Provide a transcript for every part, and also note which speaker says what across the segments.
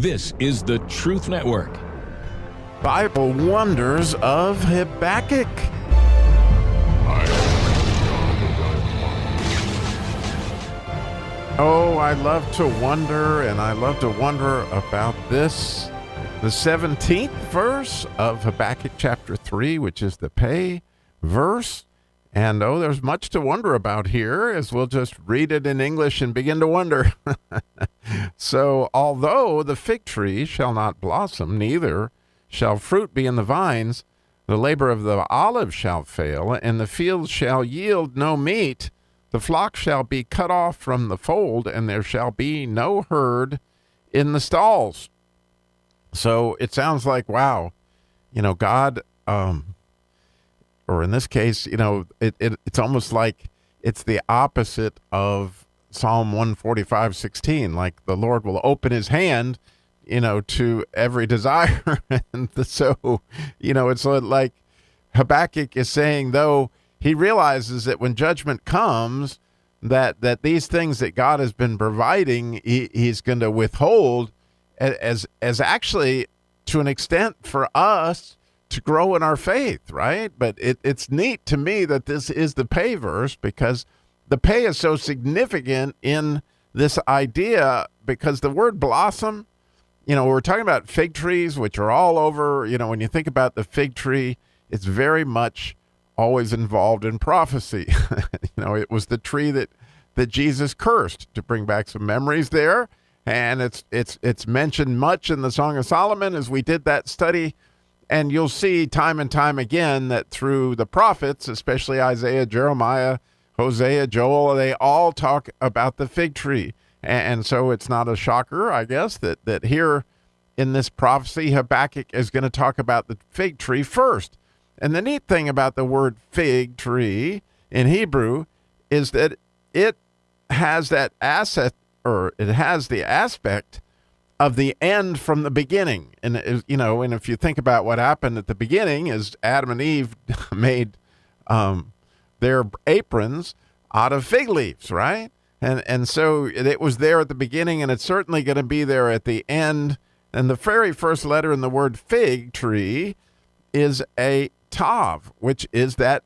Speaker 1: This is the Truth Network.
Speaker 2: Bible Wonders of Habakkuk. Oh, I love to wonder, and I love to wonder about this. The 17th verse of Habakkuk chapter 3, which is the pay verse. And there's much to wonder about here, as we'll just read it in English and begin to wonder. So, although the fig tree shall not blossom, neither shall fruit be in the vines, the labor of the olive shall fail, and the fields shall yield no meat. The flock shall be cut off from the fold, and there shall be no herd in the stalls. So it sounds like, wow, God, or in this case, it's almost like it's the opposite of Psalm 145:16. Like the Lord will open his hand, to every desire. And so, it's like Habakkuk is saying, though he realizes that when judgment comes, that these things that God has been providing, he's going to withhold as actually to an extent for us to grow in our faith, right? But it's neat to me that this is the pay verse, because the pay is so significant in this idea, because the word blossom, we're talking about fig trees, which are all over, when you think about the fig tree, it's very much always involved in prophecy. It was the tree that Jesus cursed, to bring back some memories there. And it's mentioned much in the Song of Solomon as we did that study. And you'll see time and time again that through the prophets, especially Isaiah, Jeremiah, Hosea, Joel, they all talk about the fig tree. And so it's not a shocker, I guess, that here in this prophecy, Habakkuk is going to talk about the fig tree first. And the neat thing about the word fig tree in Hebrew is that it has that it has the aspect of the end from the beginning. And, and if you think about what happened at the beginning, is Adam and Eve made their aprons out of fig leaves, right? And so it was there at the beginning, and it's certainly going to be there at the end. And the very first letter in the word fig tree is a tav, which is that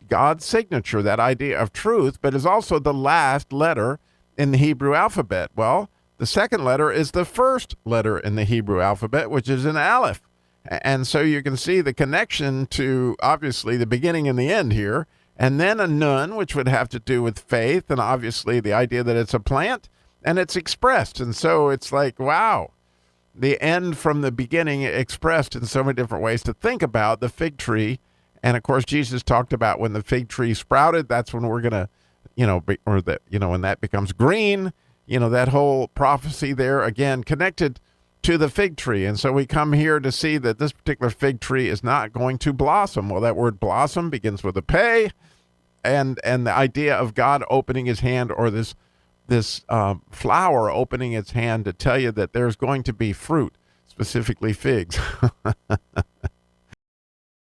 Speaker 2: God's signature, that idea of truth, but is also the last letter in the Hebrew alphabet. Well, the second letter is the first letter in the Hebrew alphabet, which is an aleph. And so you can see the connection to, obviously, the beginning and the end here. And then a nun, which would have to do with faith, and obviously the idea that it's a plant, and it's expressed. And so it's like, wow, the end from the beginning expressed in so many different ways to think about the fig tree. And, of course, Jesus talked about when the fig tree sprouted, that's when we're going to, when that becomes green, that whole prophecy there, again, connected to the fig tree. And so we come here to see that this particular fig tree is not going to blossom. Well, that word blossom begins with a pay, and the idea of God opening his hand, or this flower opening its hand to tell you that there's going to be fruit, specifically figs.